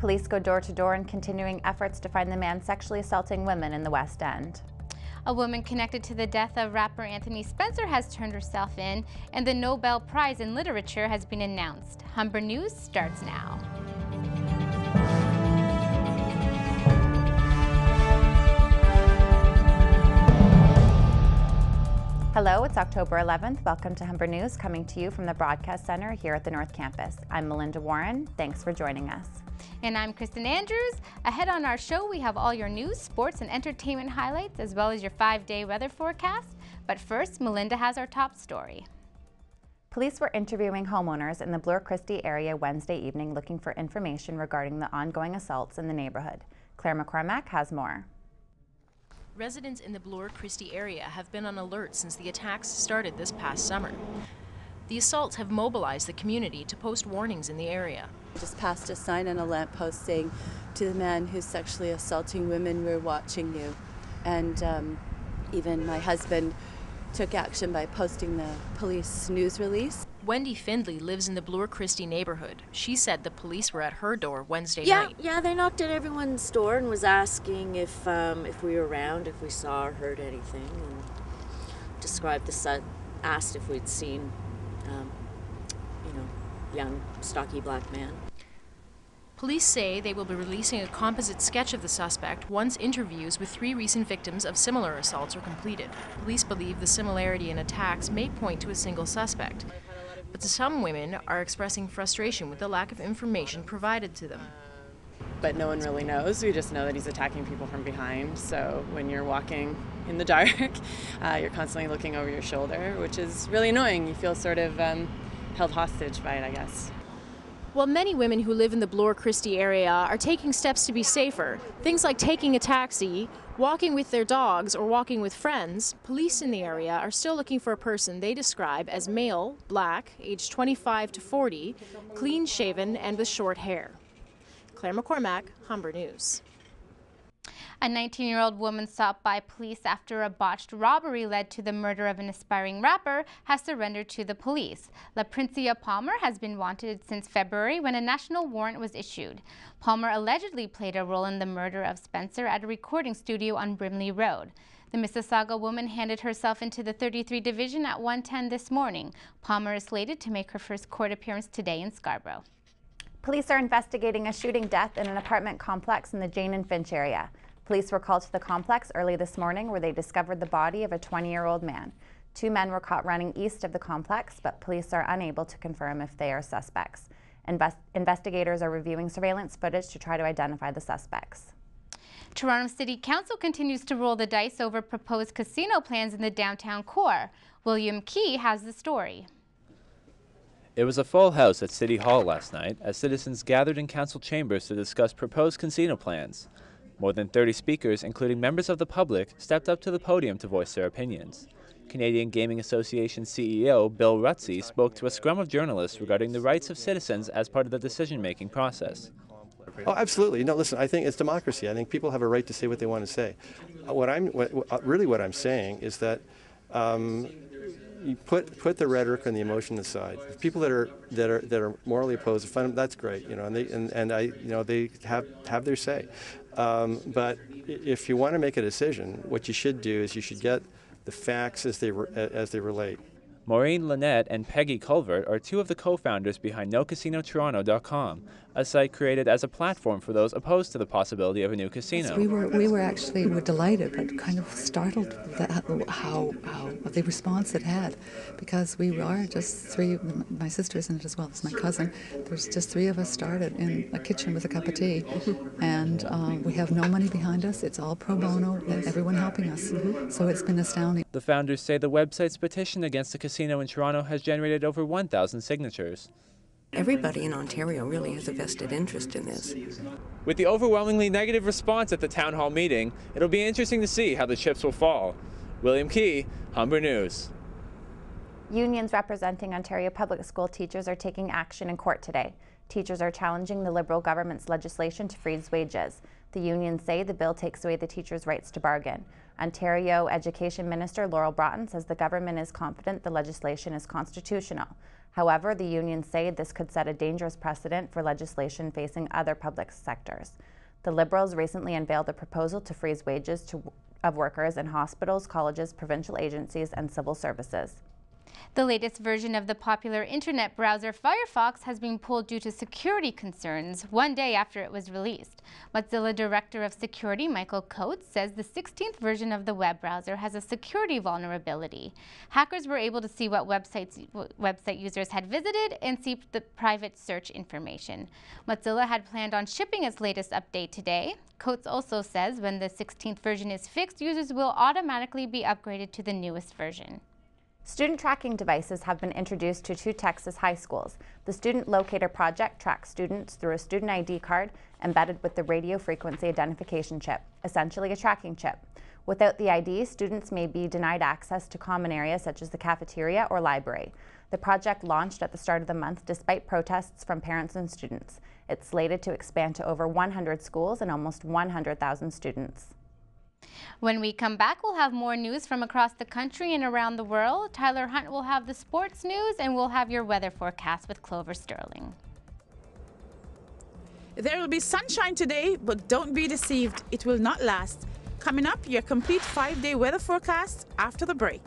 Police go door to door in continuing efforts to find the man sexually assaulting women in the West End. A woman connected to the death of rapper Anthony Spencer has turned herself in, and the Nobel Prize in Literature has been announced. Humber News starts now. Hello, it's October 11th. Welcome to Humber News, coming to you from the Broadcast Center here at the North Campus. I'm Melinda Warren. Thanks for joining us. And I'm Kristen Andrews. Ahead on our show, we have all your news, sports, and entertainment highlights, as well as your 5-day weather forecast. But first, Melinda has our top story. Police were interviewing homeowners in the Bloor Christie area Wednesday evening looking for information regarding the ongoing assaults in the neighborhood. Claire McCormack has more. Residents in the Bloor Christie area have been on alert since the attacks started this past summer. The assaults have mobilized the community to post warnings in the area. I just passed a sign on a lamppost saying, "To the man who's sexually assaulting women, we're watching you." And even my husband took action by posting the police news release. Wendy Findley lives in the Bloor Christie neighborhood. She said the police were at her door Wednesday night. Yeah, they knocked at everyone's door and was asking if we were around, if we saw or heard anything, and described asked if we'd seen, young, stocky black man. Police say they will be releasing a composite sketch of the suspect once interviews with 3 recent victims of similar assaults are completed. Police believe the similarity in attacks may point to a single suspect, but some women are expressing frustration with the lack of information provided to them. But no one really knows. We just know that he's attacking people from behind. So when you're walking in the dark, you're constantly looking over your shoulder, which is really annoying. You feel sort of held hostage by it, I guess. While many women who live in the Bloor Christie area are taking steps to be safer, things like taking a taxi, walking with their dogs, or walking with friends, police in the area are still looking for a person they describe as male, black, aged 25 to 40, clean-shaven, and with short hair. Claire McCormack, Humber News. A 19-year-old woman stopped by police after a botched robbery led to the murder of an aspiring rapper has surrendered to the police. LaPrincia Palmer has been wanted since February when a national warrant was issued. Palmer allegedly played a role in the murder of Spencer at a recording studio on Brimley Road. The Mississauga woman handed herself into the 33 Division at 1:10 this morning. Palmer is slated to make her first court appearance today in Scarborough. Police are investigating a shooting death in an apartment complex in the Jane and Finch area. Police were called to the complex early this morning where they discovered the body of a 20-year-old man. 2 men were caught running east of the complex, but police are unable to confirm if they are suspects. Investigators are reviewing surveillance footage to try to identify the suspects. Toronto City Council continues to roll the dice over proposed casino plans in the downtown core. William Key has the story. It was a full house at City Hall last night as citizens gathered in council chambers to discuss proposed casino plans. More than 30 speakers, including members of the public, stepped up to the podium to voice their opinions. Canadian Gaming Association CEO Bill Rutsey spoke to a scrum of journalists regarding the rights of citizens as part of the decision-making process. Oh, absolutely. No, listen, I think it's democracy. I think people have a right to say what they want to say. What I'm saying is that you put the rhetoric and the emotion aside. If people that are morally opposed, that's great, and they have their say. But if you want to make a decision, what you should do is you should get the facts as they relate. Maureen Lynette and Peggy Culvert are 2 of the co-founders behind NoCasinoToronto.com, a site created as a platform for those opposed to the possibility of a new casino. We were delighted, but kind of startled how the response it had, because we are just 3. My sister's in it as well as my cousin. There's just 3 of us started in a kitchen with a cup of tea, and we have no money behind us. It's all pro bono, and everyone helping us. So it's been astounding. The founders say the website's petition against the casino in Toronto has generated over 1,000 signatures. Everybody in Ontario really has a vested interest in this. With the overwhelmingly negative response at the town hall meeting, it'll be interesting to see how the chips will fall. William Key, Humber News. Unions representing Ontario public school teachers are taking action in court today. Teachers are challenging the Liberal government's legislation to freeze wages. The unions say the bill takes away the teachers' rights to bargain. Ontario Education Minister Laurel Broughton says the government is confident the legislation is constitutional. However, the unions say this could set a dangerous precedent for legislation facing other public sectors. The Liberals recently unveiled a proposal to freeze wages of workers in hospitals, colleges, provincial agencies, and civil services. The latest version of the popular internet browser Firefox has been pulled due to security concerns 1 day after it was released. Mozilla Director of Security Michael Coates says the 16th version of the web browser has a security vulnerability. Hackers were able to see what website users had visited and see the private search information. Mozilla had planned on shipping its latest update today. Coates also says when the 16th version is fixed, users will automatically be upgraded to the newest version. Student tracking devices have been introduced to 2 Texas high schools. The Student Locator Project tracks students through a student ID card embedded with the radio frequency identification chip, essentially a tracking chip. Without the ID, students may be denied access to common areas such as the cafeteria or library. The project launched at the start of the month despite protests from parents and students. It's slated to expand to over 100 schools and almost 100,000 students. When we come back, we'll have more news from across the country and around the world. Tyler Hunt will have the sports news, and we'll have your weather forecast with Clover Sterling. There will be sunshine today, but don't be deceived. It will not last. Coming up, your complete 5-day weather forecast after the break.